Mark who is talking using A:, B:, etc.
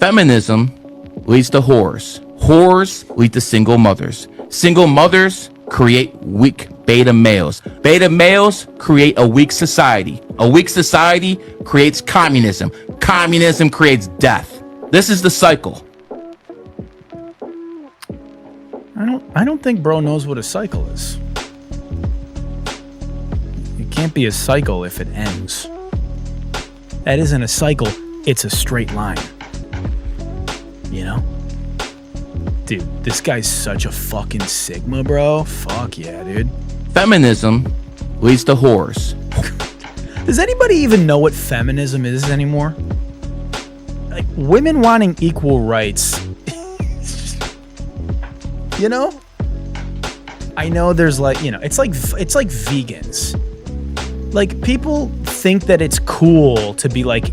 A: Feminism leads to whores. Whores lead to single mothers. Single mothers create weak beta males. Beta males create a weak society. A weak society creates communism. Communism creates death. This is the cycle.
B: I don't think bro knows what a cycle is. It can't be a cycle if it ends. That isn't a cycle, it's a straight line. You know? Dude, this guy's such a fucking Sigma, bro. Fuck yeah, dude.
A: Feminism leads to whores.
B: Does anybody even know what feminism is anymore? Like, women wanting equal rights. You know? I know there's like, you know, it's like vegans. Like, people think that it's cool to be like